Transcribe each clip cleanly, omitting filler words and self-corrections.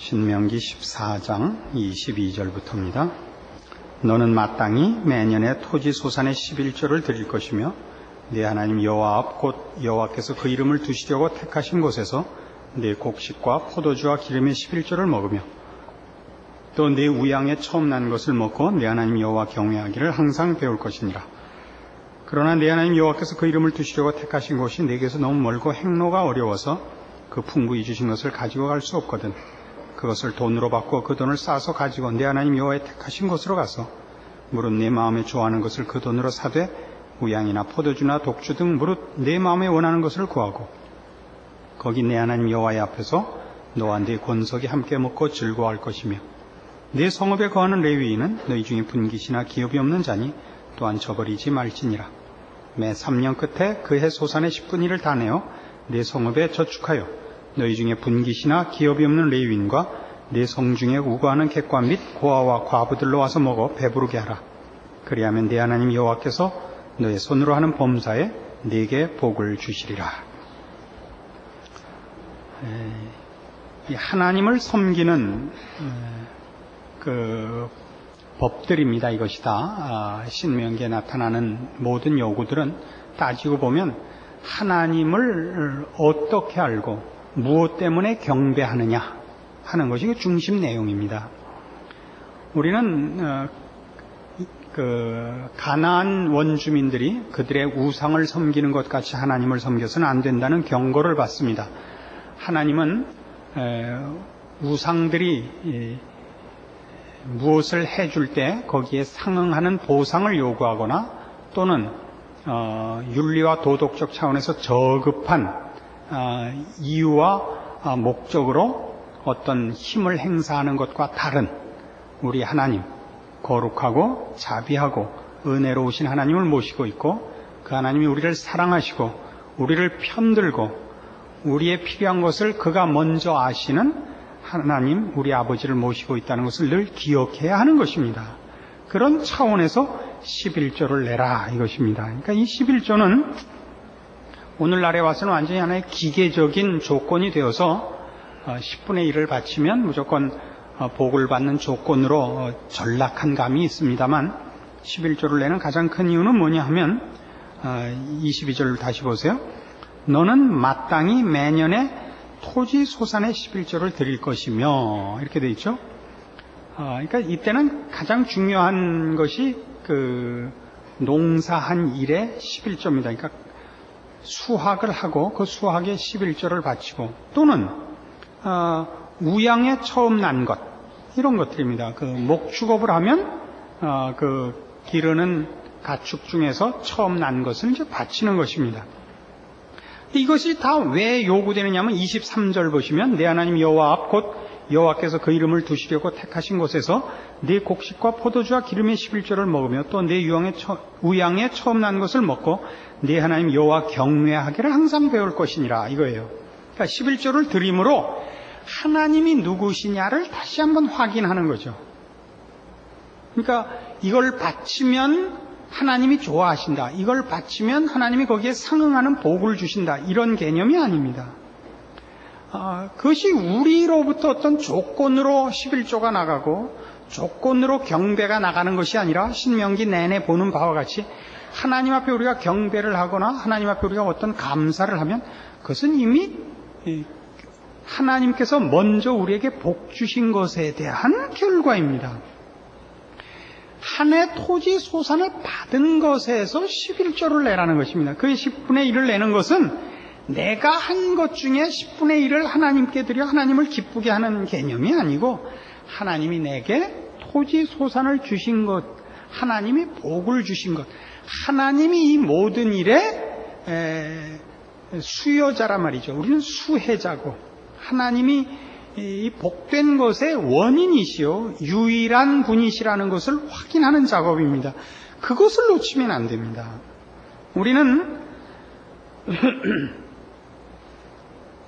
신명기 14장 22절부터입니다. 너는 마땅히 매년에 토지 소산의 11조를 드릴 것이며 네 하나님 여호와 앞 곧 여호와께서 그 이름을 두시려고 택하신 곳에서 네 곡식과 포도주와 기름의 11조를 먹으며 또 네 우양에 처음 난 것을 먹고 네 하나님 여호와 경외하기를 항상 배울 것이니라. 그러나 네 하나님 여호와께서 그 이름을 두시려고 택하신 곳이 네게서 너무 멀고 행로가 어려워서 그 풍부히 주신 것을 가지고 갈 수 없거든. 그것을 돈으로 받고 그 돈을 싸서 가지고 네 하나님 여호와의 택하신 곳으로 가서 무릇 네 마음에 좋아하는 것을 그 돈으로 사되 우양이나 포도주나 독주 등 무릇 네 마음에 원하는 것을 구하고 거기 네 하나님 여호와의 앞에서 너와 네 권속이 함께 먹고 즐거워할 것이며 네 성읍에 거하는 레위인은 너희 중에 분깃이나 기업이 없는 자니 또한 저버리지 말지니라. 매 3년 끝에 그 해 소산의 10분의 1을 다 내어 네 성읍에 저축하여 너희 중에 분깃이나 기업이 없는 레위인과 네 성 중에 우거하는 객과 및 고아와 과부들로 와서 먹어 배부르게 하라. 그리하면 네 하나님 여호와께서 너의 손으로 하는 범사에 네게 복을 주시리라. 하나님을 섬기는 그 법들입니다. 이것이 다 신명기에 나타나는 모든 요구들은 따지고 보면 하나님을 어떻게 알고 무엇 때문에 경배하느냐 하는 것이 중심 내용입니다. 우리는 가나안 원주민들이 그들의 우상을 섬기는 것 같이 하나님을 섬겨서는 안 된다는 경고를 받습니다. 하나님은 우상들이 무엇을 해줄 때 거기에 상응하는 보상을 요구하거나 또는 윤리와 도덕적 차원에서 저급한 이유와 목적으로 어떤 힘을 행사하는 것과 다른 우리 하나님, 거룩하고 자비하고 은혜로우신 하나님을 모시고 있고 그 하나님이 우리를 사랑하시고 우리를 편들고 우리의 필요한 것을 그가 먼저 아시는 하나님, 우리 아버지를 모시고 있다는 것을 늘 기억해야 하는 것입니다. 그런 차원에서 11조를 내라 이것입니다. 그러니까 이 11조는 오늘날에 와서는 완전히 하나의 기계적인 조건이 되어서 10분의 1을 바치면 무조건 복을 받는 조건으로 전락한 감이 있습니다만 11조를 내는 가장 큰 이유는 뭐냐 하면 22절을 다시 보세요. 너는 마땅히 매년에 토지 소산의 11조를 드릴 것이며 이렇게 돼 있죠. 그러니까 이때는 가장 중요한 것이 그 농사한 일의 11조입니다. 그러니까 수확을 하고 그 수확에 11조를 바치고 또는 우양에 처음 난 것 이런 것들입니다. 그 목축업을 하면 그 기르는 가축 중에서 처음 난 것을 이제 바치는 것입니다. 이것이 다 왜 요구되느냐면 23절 보시면 내 하나님 여호와 앞 곧 여호와께서 그 이름을 두시려고 택하신 곳에서 네 곡식과 포도주와 기름의 11조를 먹으며 또 네 우양에 처음 난 것을 먹고 네 하나님 여호와 경외하기를 항상 배울 것이니라 이거예요. 그러니까 11조를 드림으로 하나님이 누구시냐를 다시 한번 확인하는 거죠. 그러니까 이걸 바치면 하나님이 좋아하신다. 이걸 바치면 하나님이 거기에 상응하는 복을 주신다. 이런 개념이 아닙니다. 그것이 우리로부터 어떤 조건으로 11조가 나가고 조건으로 경배가 나가는 것이 아니라 신명기 내내 보는 바와 같이 하나님 앞에 우리가 경배를 하거나 하나님 앞에 우리가 어떤 감사를 하면 그것은 이미 하나님께서 먼저 우리에게 복 주신 것에 대한 결과입니다. 한 해 토지 소산을 받은 것에서 11조를 내라는 것입니다. 그 10분의 1을 내는 것은 내가 한 것 중에 10분의 1을 하나님께 드려 하나님을 기쁘게 하는 개념이 아니고 하나님이 내게 토지 소산을 주신 것, 하나님이 복을 주신 것, 하나님이 이 모든 일의 수여자란 말이죠. 우리는 수혜자고 하나님이 이 복된 것의 원인이시요 유일한 분이시라는 것을 확인하는 작업입니다. 그것을 놓치면 안 됩니다. 우리는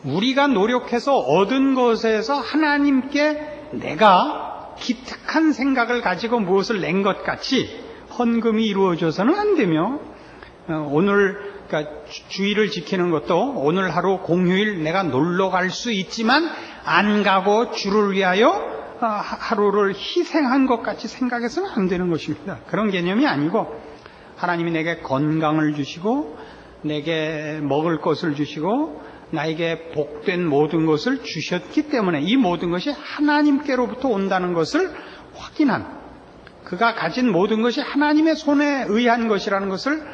우리가 노력해서 얻은 것에서 하나님께 내가 기특한 생각을 가지고 무엇을 낸 것 같이 헌금이 이루어져서는 안 되며 오늘 그러니까 주의를 지키는 것도 오늘 하루 공휴일 내가 놀러 갈 수 있지만 안 가고 주를 위하여 하루를 희생한 것 같이 생각해서는 안 되는 것입니다. 그런 개념이 아니고 하나님이 내게 건강을 주시고 내게 먹을 것을 주시고 나에게 복된 모든 것을 주셨기 때문에 이 모든 것이 하나님께로부터 온다는 것을 확인한, 그가 가진 모든 것이 하나님의 손에 의한 것이라는 것을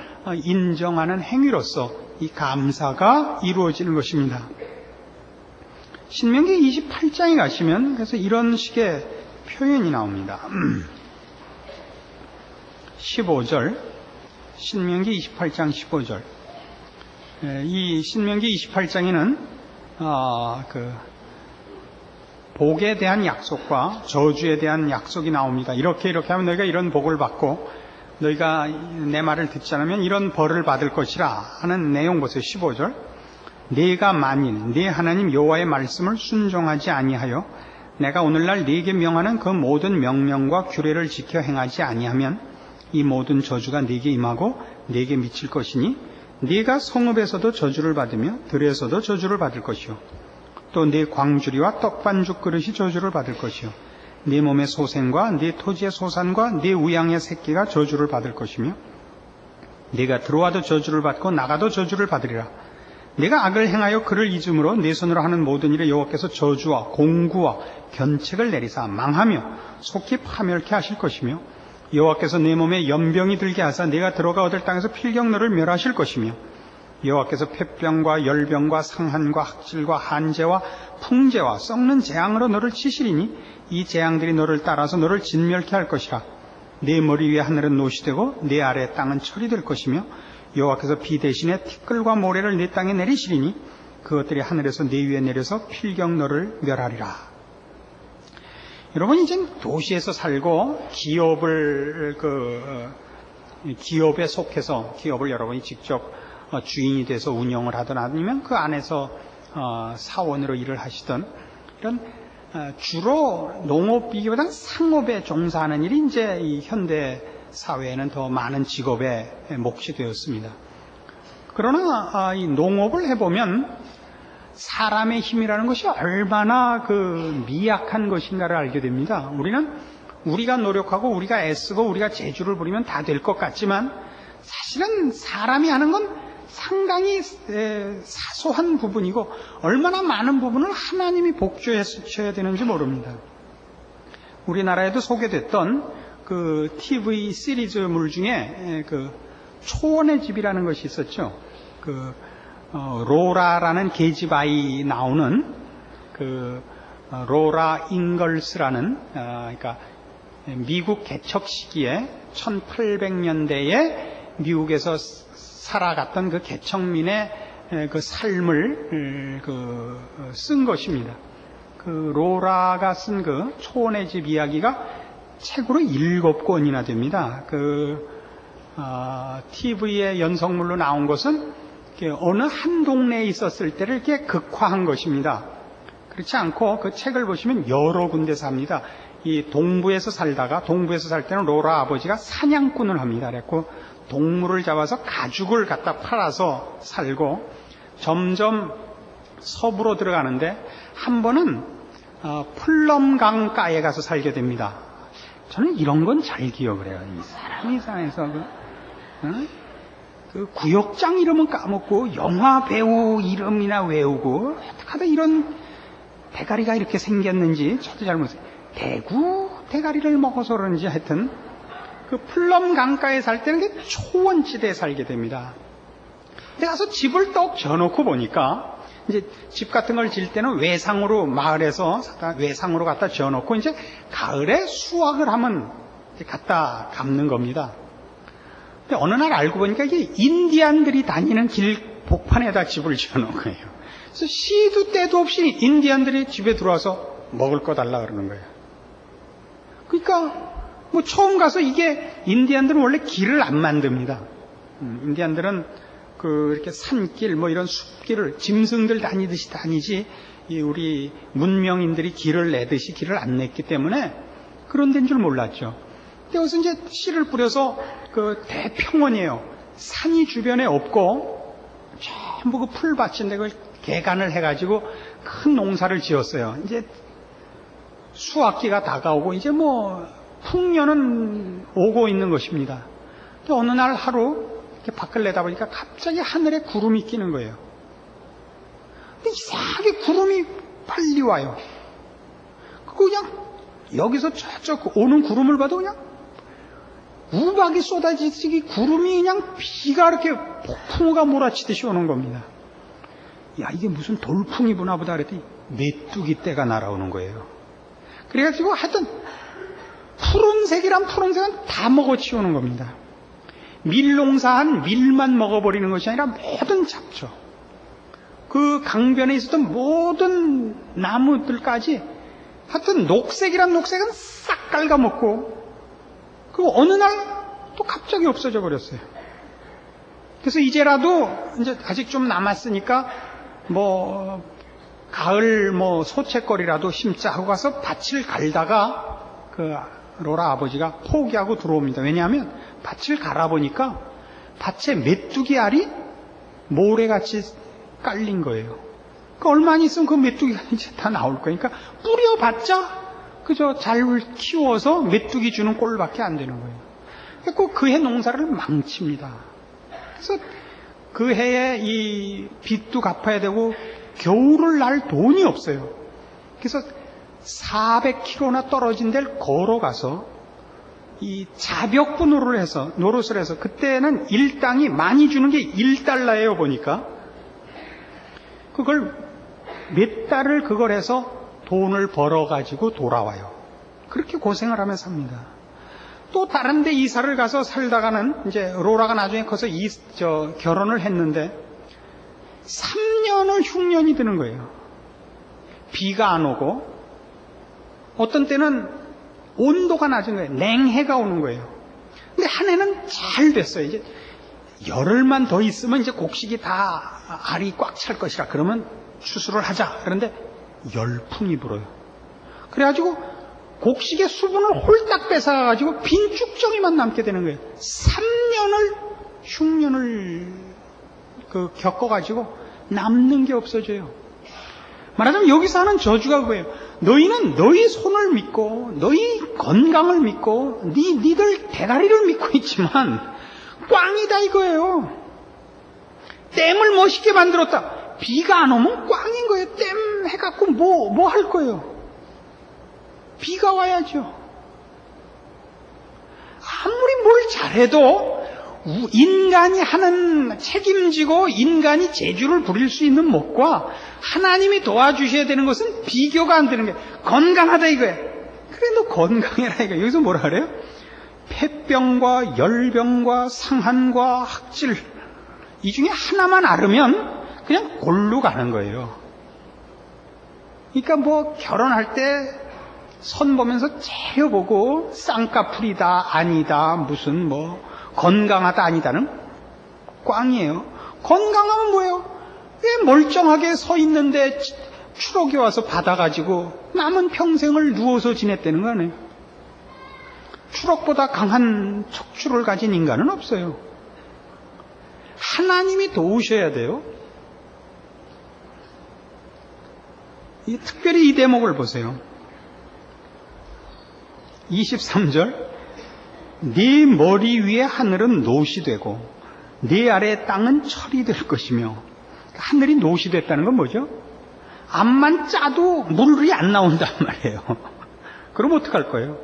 인정하는 행위로서 이 감사가 이루어지는 것입니다. 신명기 28장에 가시면 그래서 이런 식의 표현이 나옵니다. 15절, 신명기 28장 15절. 이 신명기 28장에는 복에 대한 약속과 저주에 대한 약속이 나옵니다. 이렇게 하면 너희가 이런 복을 받고 너희가 내 말을 듣지 않으면 이런 벌을 받을 것이라 하는 내용 보세요. 15절. 네가 만일 네 하나님 여호와의 말씀을 순종하지 아니하여 내가 오늘날 네게 명하는 그 모든 명령과 규례를 지켜 행하지 아니하면 이 모든 저주가 네게 임하고 네게 미칠 것이니 네가 성읍에서도 저주를 받으며 들에서도 저주를 받을 것이요 또 네 광주리와 떡반죽 그릇이 저주를 받을 것이요 네 몸의 소생과 네 토지의 소산과 네 우양의 새끼가 저주를 받을 것이며 네가 들어와도 저주를 받고 나가도 저주를 받으리라. 네가 악을 행하여 그를 잊음으로 네 손으로 하는 모든 일에 여호와께서 저주와 공구와 견책을 내리사 망하며 속히 파멸케 하실 것이며 여호와께서 네 몸에 연병이 들게 하사 네가 들어가 얻을 땅에서 필경 너를 멸하실 것이며 여호와께서 폐병과 열병과 상한과 학질과 한재와 풍재와 썩는 재앙으로 너를 치시리니 이 재앙들이 너를 따라서 너를 진멸케 할 것이라. 네 머리 위에 하늘은 노시 되고 네 아래 땅은 철이 될 것이며 여호와께서 비 대신에 티끌과 모래를 네 땅에 내리시리니 그것들이 하늘에서 네 위에 내려서 필경 너를 멸하리라. 여러분 이제 도시에서 살고 기업에 속해서 기업을 여러분이 직접 주인이 돼서 운영을 하든 아니면 그 안에서 사원으로 일을 하시던 이런 주로 농업이기보다는 상업에 종사하는 일이 이제 이 현대 사회에는 더 많은 직업의 몫이 되었습니다. 그러나 이 농업을 해보면 사람의 힘이라는 것이 얼마나 미약한 것인가를 알게 됩니다. 우리가 노력하고 우리가 애쓰고 우리가 재주를 부리면 다 될 것 같지만 사실은 사람이 하는 건 상당히 사소한 부분이고 얼마나 많은 부분을 하나님이 복주해 주셔야 되는지 모릅니다. 우리나라에도 소개됐던 그 TV 시리즈물 중에 초원의 집이라는 것이 있었죠. 로라라는 계집 아이 나오는 로라 잉걸스라는 그러니까 미국 개척 시기에 1800년대에 미국에서 살아갔던 그 개척민의 그 삶을 쓴 것입니다. 로라가 쓴 그 초원의 집 이야기가 책으로 7권이나 됩니다. TV의 연속물로 나온 것은 어느 한 동네에 있었을 때를 이렇게 극화한 것입니다. 그렇지 않고 그 책을 보시면 여러 군데 삽니다. 이 동부에서 살 때는 로라 아버지가 사냥꾼을 합니다. 그래서 동물을 잡아서 가죽을 갖다 팔아서 살고 점점 서부로 들어가는데 한 번은 플럼 강가에 가서 살게 됩니다. 저는 이런 건 잘 기억을 해요. 이 사람이 산에서 그 구역장 이름은 까먹고 영화 배우 이름이나 외우고 하다 이런 대가리가 이렇게 생겼는지 저도 잘 모르겠어요. 대구 대가리를 먹어서 그런지 하여튼 그 플럼 강가에 살 때는 초원지대에 살게 됩니다. 근데 가서 집을 떡 져놓고 보니까 이제 집 같은 걸 질 때는 외상으로 마을에서 외상으로 갖다 져놓고 이제 가을에 수확을 하면 갖다 감는 겁니다. 근데 어느 날 알고 보니까 이게 인디안들이 다니는 길 복판에다 집을 지어놓은 거예요. 그래서 시도 때도 없이 인디안들이 집에 들어와서 먹을 거 달라 그러는 거예요. 그러니까 뭐 처음 가서 이게 인디안들은 원래 길을 안 만듭니다. 인디안들은 이렇게 산길 뭐 이런 숲길을 짐승들 다니듯이 다니지 우리 문명인들이 길을 내듯이 길을 안 냈기 때문에 그런 데인 줄 몰랐죠. 근데 여기서 이제 씨를 뿌려서 대평원이에요. 산이 주변에 없고 전부 풀밭인데 그걸 개간을 해가지고 큰 농사를 지었어요. 이제 수확기가 다가오고 이제 뭐 풍년은 오고 있는 것입니다. 근데 어느 날 하루 이렇게 밖을 내다보니까 갑자기 하늘에 구름이 끼는 거예요. 근데 이상하게 구름이 빨리 와요. 그냥 여기서 저쪽 오는 구름을 봐도 그냥 우박이 쏟아지기 구름이 그냥 비가 이렇게 폭풍우가 몰아치듯이 오는 겁니다. 야, 이게 무슨 돌풍이구나 보다 그랬더니 메뚜기 떼가 날아오는 거예요. 그래가지고 하여튼 푸른색은 다 먹어치우는 겁니다. 밀농사한 밀만 먹어버리는 것이 아니라 모든 잡초, 그 강변에 있었던 모든 나무들까지 하여튼 녹색은 싹 갉아먹고 그 어느 날 또 갑자기 없어져 버렸어요. 그래서 이제라도 이제 아직 좀 남았으니까 뭐 가을 뭐 소채거리라도 심자 하고 가서 밭을 갈다가 그 로라 아버지가 포기하고 들어옵니다. 왜냐하면 밭을 갈아보니까 밭에 메뚜기 알이 모래같이 깔린 거예요. 그 얼마 안 있으면 그 메뚜기가 이제 다 나올 거니까 뿌려봤자 그저 잘 키워서 메뚜기 주는 꼴밖에 안 되는 거예요. 그래서 그 해 농사를 망칩니다. 그래서 그 해에 이 빚도 갚아야 되고 겨울을 날 돈이 없어요. 그래서 400km나 떨어진 데를 걸어가서 이 자벽부 노릇을 해서 그때는 일당이 많이 주는 게 1달러예요 보니까. 그걸 몇 달을 그걸 해서 돈을 벌어가지고 돌아와요. 그렇게 고생을 하며 삽니다. 또 다른 데 이사를 가서 살다가는 이제 로라가 나중에 커서 결혼을 했는데 3년을 흉년이 드는 거예요. 비가 안 오고 어떤 때는 온도가 낮은 거예요. 냉해가 오는 거예요. 근데 한 해는 잘 됐어요. 이제 열흘만 더 있으면 이제 곡식이 다 알이 꽉 찰 것이라 그러면 추수를 하자. 그런데 열풍이 불어요. 그래가지고 곡식의 수분을 홀딱 뺏어가지고 빈 쭉정이만 남게 되는 거예요. 3년을 흉년을 겪어가지고 남는 게 없어져요. 말하자면 여기서 하는 저주가 그거예요. 너희는 너희 손을 믿고 너희 건강을 믿고 니들 대가리를 믿고 있지만 꽝이다 이거예요. 댐을 멋있게 만들었다. 비가 안 오면 꽝인 거예요. 댐 해갖고 뭐 할 거예요. 비가 와야죠. 아무리 뭘 잘해도 인간이 하는 책임지고 인간이 재주를 부릴 수 있는 목과 하나님이 도와주셔야 되는 것은 비교가 안 되는 거예요. 건강하다 이거예요. 그래 너 건강해라 이거예요. 여기서 뭐라 그래요? 폐병과 열병과 상한과 학질 이 중에 하나만 앓으면 그냥 골로 가는 거예요. 그러니까 뭐 결혼할 때 선 보면서 재려보고 쌍꺼풀이다 아니다 무슨 뭐 건강하다 아니다는 꽝이에요. 건강하면 뭐예요? 왜 멀쩡하게 서 있는데 추록이 와서 받아가지고 남은 평생을 누워서 지냈다는 거 아니에요? 추록보다 강한 척추를 가진 인간은 없어요. 하나님이 도우셔야 돼요. 특별히 이 대목을 보세요. 23절 네 머리 위에 하늘은 노시 되고 네 아래 땅은 철이 될 것이며 하늘이 노시 됐다는 건 뭐죠? 암만 짜도 물이 안 나온단 말이에요. 그럼 어떡할 거예요?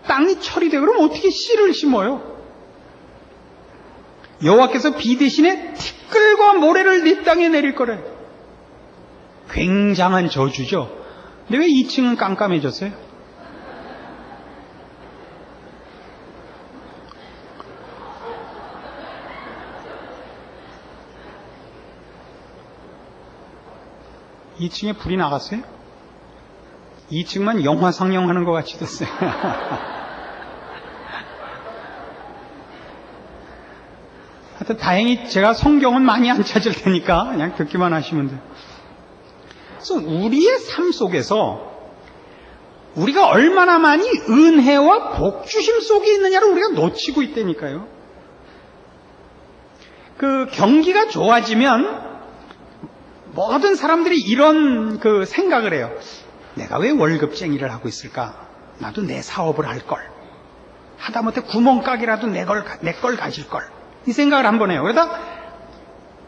땅이 철이 돼. 그럼 어떻게 씨를 심어요? 여호와께서 비 대신에 티끌과 모래를 네 땅에 내릴 거래. 굉장한 저주죠. 근데 왜 2층은 깜깜해졌어요? 이 2층에 불이 나갔어요? 2층만 영화 상영하는 것 같이 됐어요. 하여튼 다행히 제가 성경은 많이 안 찾을 테니까 그냥 듣기만 하시면 돼요. 그래서 우리의 삶 속에서 우리가 얼마나 많이 은혜와 복주심 속에 있느냐를 우리가 놓치고 있다니까요. 그 경기가 좋아지면 모든 사람들이 이런 그 생각을 해요. 내가 왜 월급쟁이를 하고 있을까? 나도 내 사업을 할 걸. 하다못해 구멍가게라도 내 걸 가질 걸. 이 생각을 한번 해요. 그러다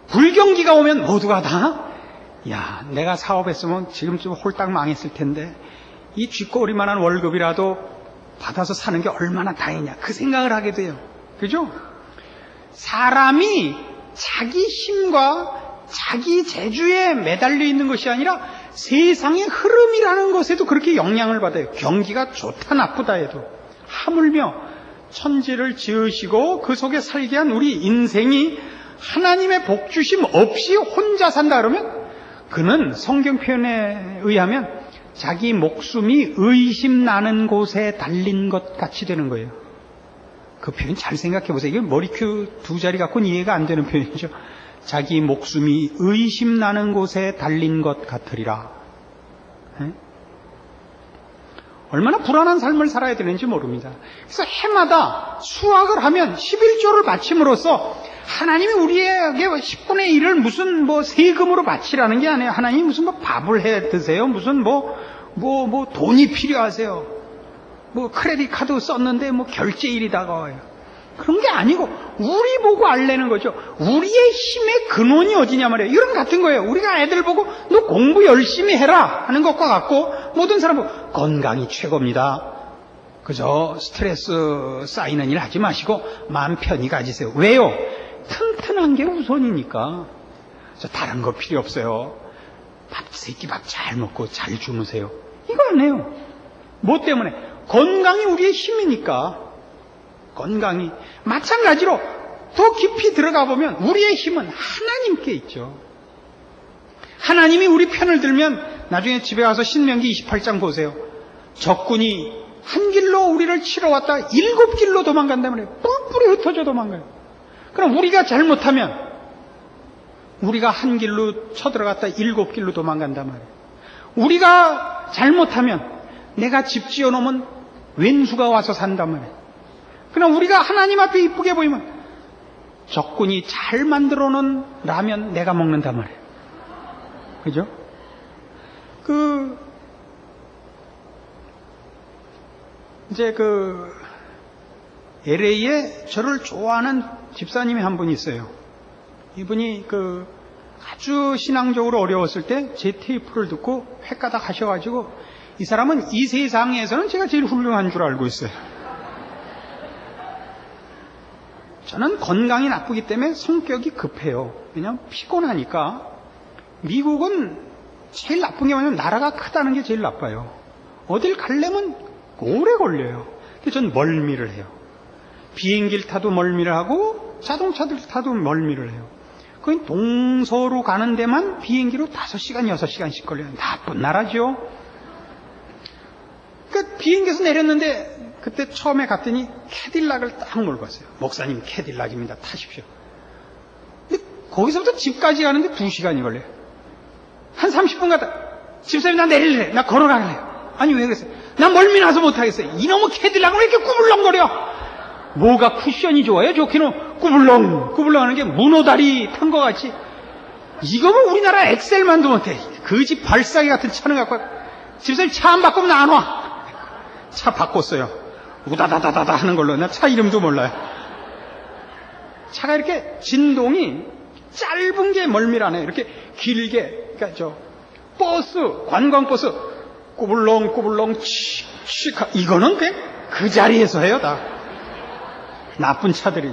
불경기가 오면 모두가 다, 야, 내가 사업했으면 지금쯤 홀딱 망했을 텐데 이 쥐꼬리만한 월급이라도 받아서 사는 게 얼마나 다행이냐. 그 생각을 하게 돼요. 그죠? 사람이 자기 힘과 자기 재주에 매달려 있는 것이 아니라 세상의 흐름이라는 것에도 그렇게 영향을 받아요. 경기가 좋다 나쁘다 해도. 하물며 천지를 지으시고 그 속에 살게 한 우리 인생이 하나님의 복주심 없이 혼자 산다 그러면 그는 성경 표현에 의하면 자기 목숨이 의심 나는 곳에 달린 것 같이 되는 거예요. 그 표현 잘 생각해 보세요. 이게 머리큐 두 자리 갖고는 이해가 안 되는 표현이죠. 자기 목숨이 의심 나는 곳에 달린 것 같으리라. 에? 얼마나 불안한 삶을 살아야 되는지 모릅니다. 그래서 해마다 수확을 하면 11조를 바침으로써 하나님이 우리에게 10분의 1을 무슨 세금으로 바치라는 게 아니에요. 하나님이 무슨 밥을 해 드세요? 무슨 돈이 필요하세요? 크레딧 카드 썼는데 결제일이 다가와요. 그런 게 아니고 우리 보고 알래는 거죠. 우리의 힘의 근원이 어디냐 말이에요. 이런 같은 거예요. 우리가 애들 보고 너 공부 열심히 해라 하는 것과 같고 모든 사람은 건강이 최고입니다. 그저 스트레스 쌓이는 일 하지 마시고 마음 편히 가지세요. 왜요? 튼튼한 게 우선이니까. 저 다른 거 필요 없어요. 세끼 밥 잘 먹고 잘 주무세요. 이거 안 해요. 뭐 때문에? 건강이 우리의 힘이니까. 건강이. 마찬가지로 더 깊이 들어가 보면 우리의 힘은 하나님께 있죠. 하나님이 우리 편을 들면 나중에 집에 가서 신명기 28장 보세요. 적군이 한 길로 우리를 치러 왔다 7길로 도망간단 말이에요. 뿔뿔이 흩어져 도망가요. 그럼 우리가 잘못하면 우리가 한 길로 쳐들어갔다 7길로 도망간단 말이에요. 우리가 잘못하면 내가 집 지어놓으면 왼수가 와서 산단 말이에요. 그럼 우리가 하나님 앞에 이쁘게 보이면 적군이 잘 만들어 놓은 라면 내가 먹는단 말이에요. 그죠? LA에 저를 좋아하는 집사님이 한 분 있어요. 이분이 아주 신앙적으로 어려웠을 때 제 테이프를 듣고 횟가닥 하셔가지고 이 사람은 이 세상에서는 제가 제일 훌륭한 줄 알고 있어요. 저는 건강이 나쁘기 때문에 성격이 급해요. 왜냐하면 피곤하니까. 미국은 제일 나쁜 게 뭐냐면 나라가 크다는 게 제일 나빠요. 어딜 가려면 오래 걸려요. 근데 전 멀미를 해요. 비행기를 타도 멀미를 하고 자동차들 타도 멀미를 해요. 거의 동서로 가는 데만 비행기로 5시간, 6시간씩 걸려요. 나쁜 나라죠. 그러니까 비행기에서 내렸는데 그때 처음에 갔더니 캐딜락을 딱 몰고 왔어요. 목사님 캐딜락입니다. 타십시오. 근데 거기서부터 집까지 가는데 2시간이 걸려요. 한 30분 갔다 집사님 나 내릴래. 나 걸어가래요. 아니 왜 그랬어요? 나 멀미 나서 못하겠어요. 이놈의 캐딜락은 왜 이렇게 꾸불렁거려? 뭐가 쿠션이 좋아요? 좋기는 꾸불렁 하는 게 문어다리 탄 것 같이. 이거면 우리나라 엑셀만도 못해. 그 집 발사기 같은 차는 갖고 집사님 차 안 바꾸면 나 안 와. 차 바꿨어요. 우다다다다다 하는 걸로. 나 차 이름도 몰라요. 차가 이렇게 진동이 짧은 게 멀미라네. 이렇게 길게, 그러니까 버스, 관광버스, 꾸불렁, 칙칙, 이거는 그냥 그 자리에서 해요, 다. 나쁜 차들이.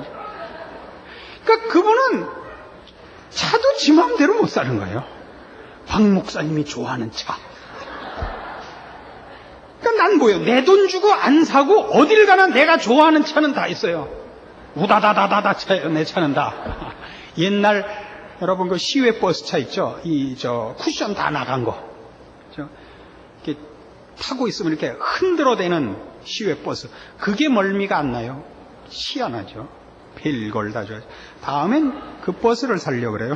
그러니까 그분은 차도 지 마음대로 못 사는 거예요. 박 목사님이 좋아하는 차. 그러니까 난 뭐예요? 내 돈 주고 안 사고 어딜 가나 내가 좋아하는 차는 다 있어요. 우다다다다다 차예요. 내 차는 다. 옛날 여러분 그 시외 버스 차 있죠? 쿠션 다 나간 거. 이렇게 타고 있으면 이렇게 흔들어대는 시외 버스. 그게 멀미가 안 나요. 희한하죠. 별걸 다 줘야죠. 다음엔 그 버스를 사려고 그래요.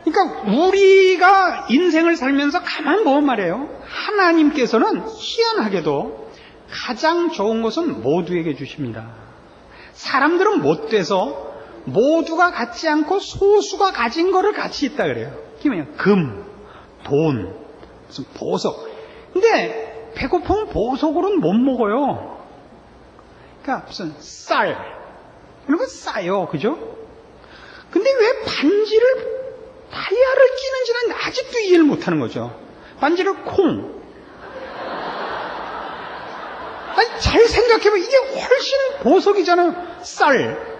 그러니까 우리가 인생을 살면서 가만 보면 말이에요. 하나님께서는 희한하게도 가장 좋은 것은 모두에게 주십니다. 사람들은 못돼서 모두가 갖지 않고 소수가 가진 거를 같이 있다 그래요. 그게 뭐냐? 금, 돈, 무슨 보석. 근데 배고프면 보석으로는 못 먹어요. 그러니까 무슨 쌀 이런 거 싸요, 그죠? 근데 왜 반지를 다이아를 끼는지는 아직도 이해를 못하는 거죠. 반지를 콩. 아니, 잘 생각해보면 이게 훨씬 보석이잖아요. 쌀.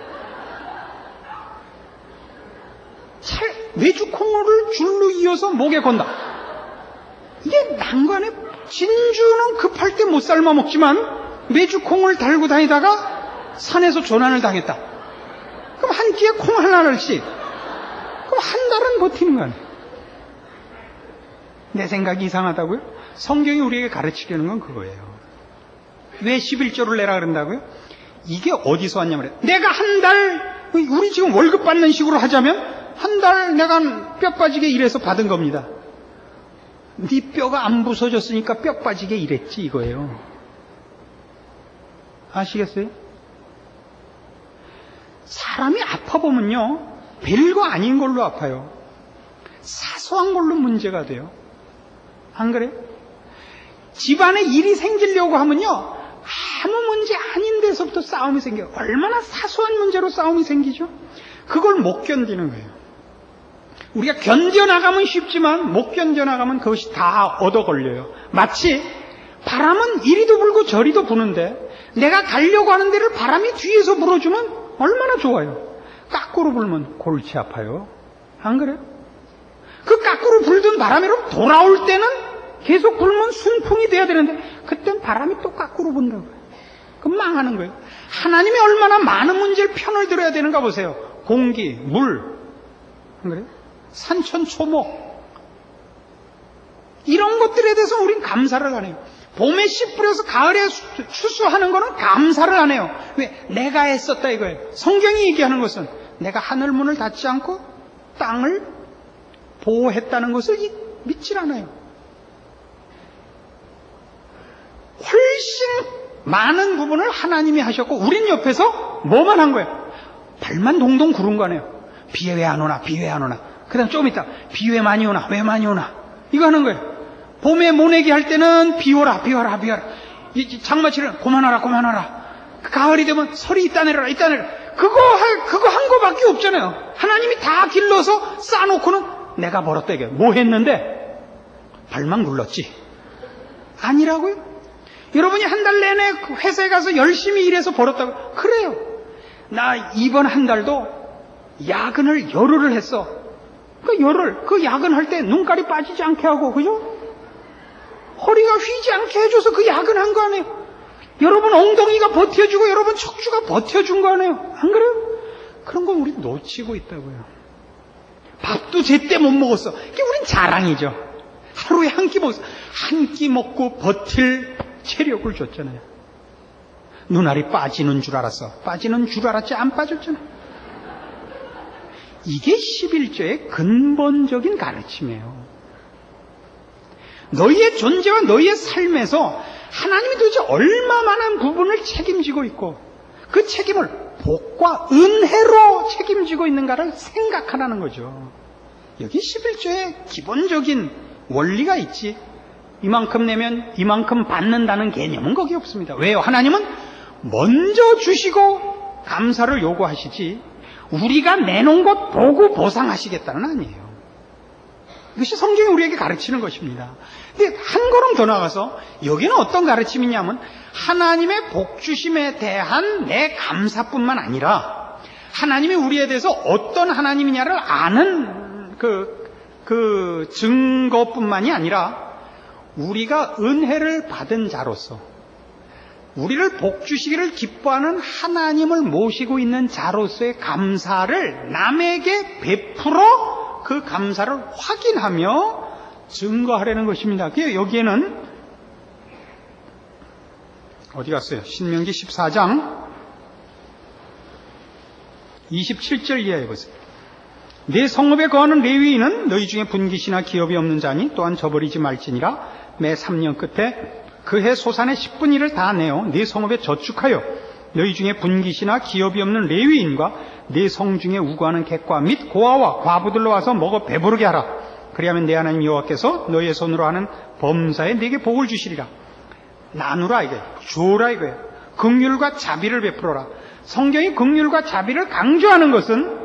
메주콩을 줄로 이어서 목에 건다. 이게 난관에 진주는 급할 때 못 삶아 먹지만 메주콩을 달고 다니다가 산에서 조난을 당했다. 그럼 한 끼에 콩 하나씩. 그럼 한 달은 버티는 거 아니에요. 내 생각이 이상하다고요? 성경이 우리에게 가르치려는 건 그거예요. 왜 11조를 내라 그런다고요? 이게 어디서 왔냐면 내가 한 달, 우리 지금 월급 받는 식으로 하자면 한 달 내가 뼈 빠지게 일해서 받은 겁니다. 네 뼈가 안 부서졌으니까 뼈 빠지게 일했지 이거예요. 아시겠어요? 사람이 아파 보면요, 별거 아닌 걸로 아파요. 사소한 걸로 문제가 돼요. 안 그래요? 집안에 일이 생기려고 하면요, 아무 문제 아닌 데서부터 싸움이 생겨요. 얼마나 사소한 문제로 싸움이 생기죠? 그걸 못 견디는 거예요. 우리가 견뎌나가면 쉽지만 못 견뎌나가면 그것이 다 얻어 걸려요. 마치 바람은 이리도 불고 저리도 부는데 내가 가려고 하는 데를 바람이 뒤에서 불어주면 얼마나 좋아요. 까꾸로 불면 골치 아파요. 안 그래요? 그 까꾸로 불던 바람이 돌아올 때는 계속 불면 순풍이 돼야 되는데 그땐 바람이 또 까꾸로 분다고요. 그럼 망하는 거예요. 하나님이 얼마나 많은 문제를 편을 들어야 되는가 보세요. 공기, 물, 안 그래요? 산천, 초목 이런 것들에 대해서 우린 감사를 안 해요. 봄에 씨 뿌려서 가을에 추수하는 거는 감사를 안 해요. 왜? 내가 했었다 이거예요. 성경이 얘기하는 것은 내가 하늘문을 닫지 않고 땅을 보호했다는 것을 믿질 않아요. 훨씬 많은 부분을 하나님이 하셨고 우린 옆에서 뭐만 한 거예요? 발만 동동 구른 거네요. 비에 왜 안 오나, 비 왜 안 오나. 그 다음 조금 있다. 비 왜 많이 오나, 왜 많이 오나. 이거 하는 거예요. 봄에 모내기 할 때는 비 오라, 비 와라, 비 와라. 장마철은 그만하라, 그만하라. 가을이 되면 설이 있다 내려라, 있다 내려라. 그거 한 거밖에 없잖아요. 하나님이 다 길러서 쌓아놓고는 내가 벌었다 이게. 뭐 했는데? 발만 굴렀지. 아니라고요? 여러분이 한 달 내내 회사에 가서 열심히 일해서 벌었다고. 그래요. 나 이번 한 달도 야근을 열흘을 했어. 그 야근할 때 눈깔이 빠지지 않게 하고, 그죠? 허리가 휘지 않게 해줘서 그 야근한 거 아니에요? 여러분 엉덩이가 버텨주고 여러분 척추가 버텨준 거 아니에요? 안 그래요? 그런 건 우리 놓치고 있다고요. 밥도 제때 못 먹었어. 이게 우린 자랑이죠. 하루에 한 끼 먹었어. 한 끼 먹고 버틸 체력을 줬잖아요. 눈알이 빠지는 줄 알았어. 빠지는 줄 알았지 안 빠졌잖아요. 이게 11조의 근본적인 가르침이에요. 너희의 존재와 너희의 삶에서 하나님이 도대체 얼마만한 부분을 책임지고 있고 그 책임을 복과 은혜로 책임지고 있는가를 생각하라는 거죠. 여기 11조의 기본적인 원리가 있지. 이만큼 내면 이만큼 받는다는 개념은 거기 없습니다. 왜요? 하나님은 먼저 주시고 감사를 요구하시지 우리가 내놓은 것 보고 보상하시겠다는 아니에요. 이것이 성경이 우리에게 가르치는 것입니다. 근데 한 걸음 더 나가서 여기는 어떤 가르침이냐면 하나님의 복주심에 대한 내 감사뿐만 아니라 하나님이 우리에 대해서 어떤 하나님이냐를 아는 그 증거뿐만이 아니라 우리가 은혜를 받은 자로서 우리를 복주시기를 기뻐하는 하나님을 모시고 있는 자로서의 감사를 남에게 베풀어 그 감사를 확인하며 증거하려는 것입니다. 여기에는 어디 갔어요? 신명기 14장 27절 이하에 보세요. 내 성읍에 거하는 레위인은 너희 중에 분깃이나 기업이 없는 자니 또한 저버리지 말지니라. 매 3년 끝에 그해 소산의 10분의 1을 다 내어 네 성읍에 저축하여 너희 중에 분깃이나 기업이 없는 레위인과 내 성 중에 우거하는 객과 및 고아와 과부들로 와서 먹어 배부르게 하라. 그리하면 내 하나님 여호와께서 너희의 손으로 하는 범사에 네게 복을 주시리라. 나누라 이거예요. 주라 이거예요. 긍휼과 자비를 베풀어라. 성경이 긍휼과 자비를 강조하는 것은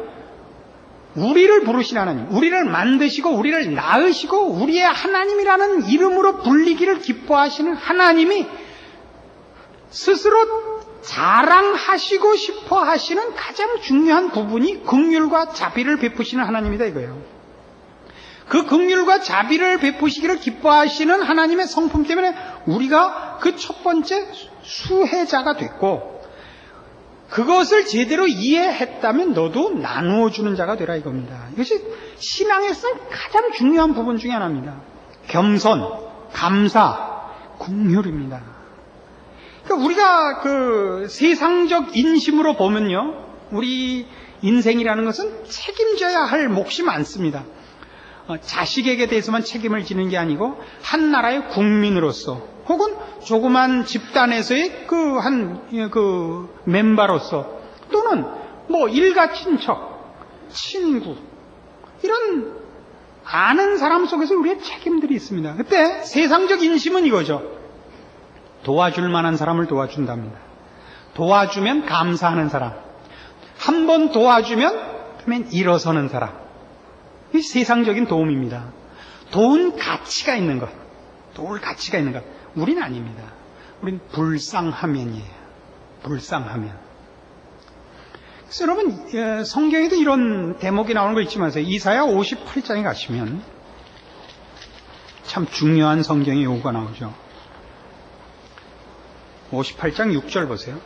우리를 부르신 하나님, 우리를 만드시고 우리를 낳으시고 우리의 하나님이라는 이름으로 불리기를 기뻐하시는 하나님이 스스로 자랑하시고 싶어 하시는 가장 중요한 부분이 긍휼과 자비를 베푸시는 하나님이다 이거예요. 그 긍휼과 자비를 베푸시기를 기뻐하시는 하나님의 성품 때문에 우리가 그 첫 번째 수혜자가 됐고, 그것을 제대로 이해했다면 너도 나누어 주는 자가 되라 이겁니다. 이것이 신앙에서 가장 중요한 부분 중에 하나입니다. 겸손, 감사, 긍휼입니다. 그러니까 우리가 그 세상적 인심으로 보면요, 우리 인생이라는 것은 책임져야 할 몫이 많습니다. 자식에게 대해서만 책임을 지는 게 아니고 한 나라의 국민으로서 혹은 조그만 집단에서의 그 멤버로서 또는 뭐 일가 친척, 친구 이런 아는 사람 속에서 우리의 책임들이 있습니다. 그때 세상적 인심은 이거죠. 도와줄 만한 사람을 도와준답니다. 도와주면 감사하는 사람, 한 번 도와주면 그러면 일어서는 사람. 이 세상적인 도움입니다. 도운 가치가 있는 것, 도울 가치가 있는 것. 우린 아닙니다. 우린 불쌍하면이에요. 불쌍하면. 그래서 여러분, 성경에도 이런 대목이 나오는 거 잊지 마세요. 이사야 58장에 가시면 참 중요한 성경의 요구가 나오죠. 58장 6절 보세요.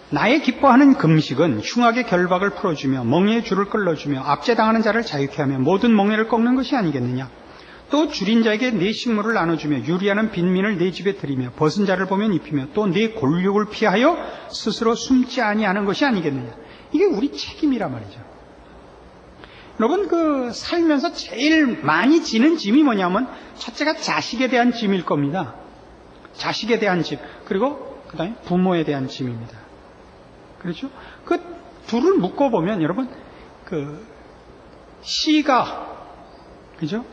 나의 기뻐하는 금식은 흉악의 결박을 풀어주며 멍에의 줄을 끌어주며 압제당하는 자를 자유케 하며 모든 멍에를 꺾는 것이 아니겠느냐. 또 줄인 자에게 내 식물을 나눠주며 유리하는 빈민을 내 집에 들이며 벗은 자를 보면 입히며 또 내 골육을 피하여 스스로 숨지 아니하는 것이 아니겠느냐. 이게 우리 책임이란 말이죠. 여러분, 그 살면서 제일 많이 지는 짐이 뭐냐면 첫째가 자식에 대한 짐일 겁니다. 자식에 대한 짐, 그리고 그 다음에 부모에 대한 짐입니다. 그렇죠? 그 둘을 묶어보면 여러분, 그 시가, 그죠?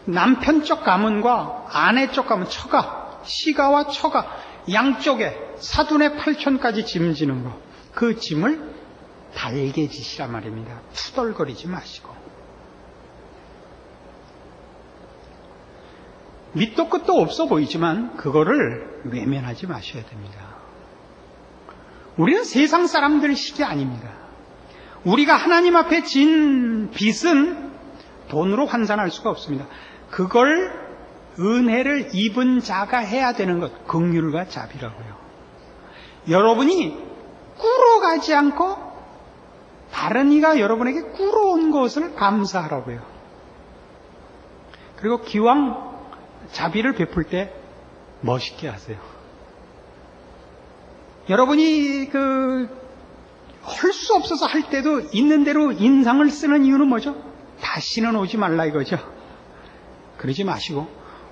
남편 쪽 가문과 아내 쪽 가문, 처가, 시가와 처가 양쪽에 사돈의 8촌까지 짐지는 거, 그 짐을 달게 지시란 말입니다. 투덜거리지 마시고. 밑도 끝도 없어 보이지만 그거를 외면하지 마셔야 됩니다. 우리는 세상 사람들식이 아닙니다. 우리가 하나님 앞에 진 빚은 돈으로 환산할 수가 없습니다. 그걸 은혜를 입은 자가 해야 되는 것, 긍휼과 자비라고요. 여러분이 꿇어가지 않고 다른 이가 여러분에게 꿇어온 것을 감사하라고요. 그리고 기왕 자비를 베풀 때 멋있게 하세요. 여러분이 할 수 없어서 할 때도 있는 대로 인상을 쓰는 이유는 뭐죠? 다시는 오지 말라 이거죠. 그러지 마시고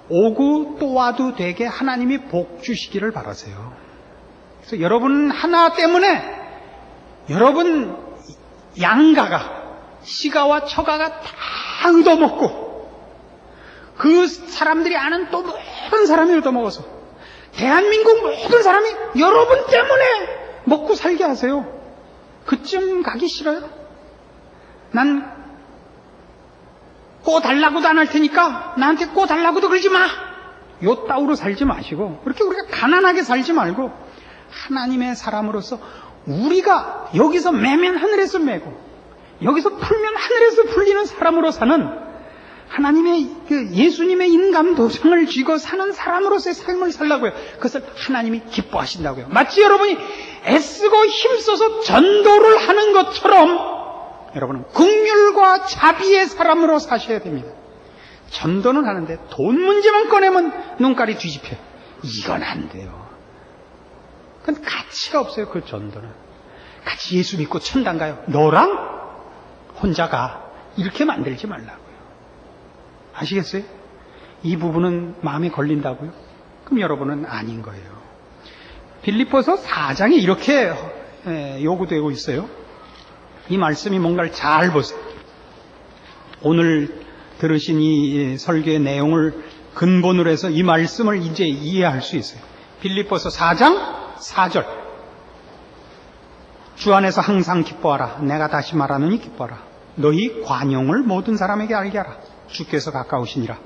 오고 또 와도 되게 하나님이 복 주시기를 바라세요. 그래서 여러분 하나 때문에 여러분 양가가, 시가와 처가가 다 얻어먹고 그 사람들이 아는 또 모든 사람이 얻어먹어서 대한민국 모든 사람이 여러분 때문에 먹고 살게 하세요. 그쯤 가기 싫어요? 난 꼬 달라고도 안 할 테니까 나한테 꼬 달라고도 그러지 마. 요 따위로 살지 마시고, 그렇게 우리가 가난하게 살지 말고 하나님의 사람으로서 우리가 여기서 매면 하늘에서 매고 여기서 풀면 하늘에서 풀리는 사람으로 사는 하나님의 예수님의 인감 도장을 쥐고 사는 사람으로서의 삶을 살라고요. 그것을 하나님이 기뻐하신다고요. 마치 여러분이 애쓰고 힘써서 전도를 하는 것처럼 여러분은 긍휼과 자비의 사람으로 사셔야 됩니다. 전도는 하는데 돈 문제만 꺼내면 눈깔이 뒤집혀요. 이건 안 돼요. 그건 가치가 없어요. 그 전도는. 같이 예수 믿고 천당 가요. 너랑 혼자 가. 이렇게 만들지 말라고요. 아시겠어요? 이 부분은 마음에 걸린다고요? 그럼 여러분은 아닌 거예요. 빌립보서 4장에 이렇게 요구되고 있어요. 이 말씀이 뭔가를 잘 보세요. 오늘 들으신 이 설교의 내용을 근본으로 해서 이 말씀을 이제 이해할 수 있어요. 빌립보서 4장 4절. 주 안에서 항상 기뻐하라. 내가 다시 말하노니 기뻐하라. 너희 관용을 모든 사람에게 알게 하라. 주께서 가까우시니라.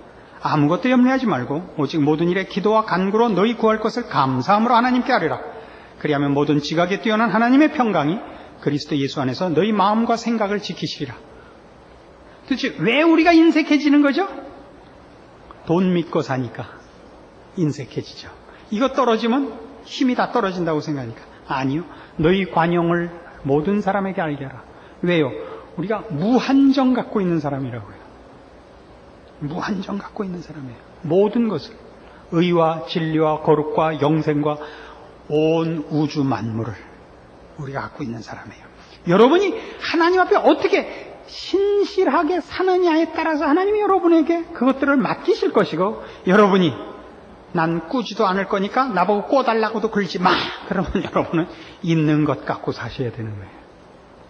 아무것도 염려하지 말고 오직 모든 일에 기도와 간구로 너희 구할 것을 감사함으로 하나님께 아뢰라. 그리하면 모든 지각에 뛰어난 하나님의 평강이 그리스도 예수 안에서 너희 마음과 생각을 지키시리라. 도대체 왜 우리가 인색해지는 거죠? 돈 믿고 사니까 인색해지죠. 이거 떨어지면 힘이 다 떨어진다고 생각하니까. 아니요. 너희 관용을 모든 사람에게 알게 하라. 왜요? 우리가 무한정 갖고 있는 사람이라고요. 무한정 갖고 있는 사람이에요. 모든 것을. 의와 진리와 거룩과 영생과 온 우주 만물을 우리가 갖고 있는 사람이에요. 여러분이 하나님 앞에 어떻게 신실하게 사느냐에 따라서 하나님이 여러분에게 그것들을 맡기실 것이고, 여러분이 난 꾸지도 않을 거니까 나보고 꿔달라고도 그러지 마. 그러면 여러분은 있는 것 갖고 사셔야 되는 거예요.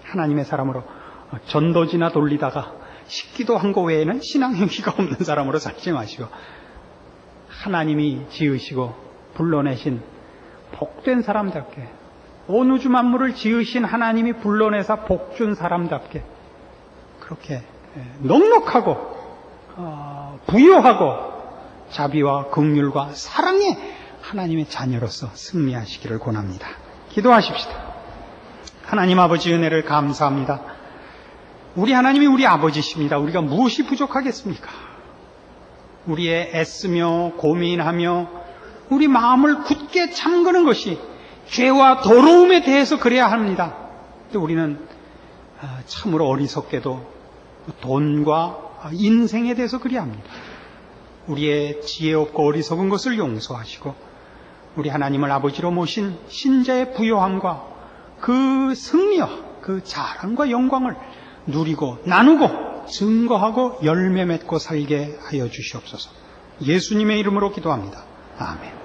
하나님의 사람으로 전도지나 돌리다가 식기도 한 거 외에는 신앙 행위가 없는 사람으로 살지 마시고, 하나님이 지으시고 불러내신 복된 사람답게, 온 우주 만물을 지으신 하나님이 불러내사 복준 사람답게 그렇게 넉넉하고 부유하고 자비와 긍휼과 사랑의 하나님의 자녀로서 승리하시기를 권합니다. 기도하십시다. 하나님 아버지 은혜를 감사합니다. 우리 하나님이 우리 아버지십니다. 우리가 무엇이 부족하겠습니까? 우리의 애쓰며 고민하며 우리 마음을 굳게 잠그는 것이 죄와 더러움에 대해서 그래야 합니다. 또 우리는 참으로 어리석게도 돈과 인생에 대해서 그래야 합니다. 우리의 지혜 없고 어리석은 것을 용서하시고 우리 하나님을 아버지로 모신 신자의 부요함과 그 승리와 그 자랑과 영광을 누리고 나누고 증거하고 열매 맺고 살게 하여 주시옵소서. 예수님의 이름으로 기도합니다. 아멘.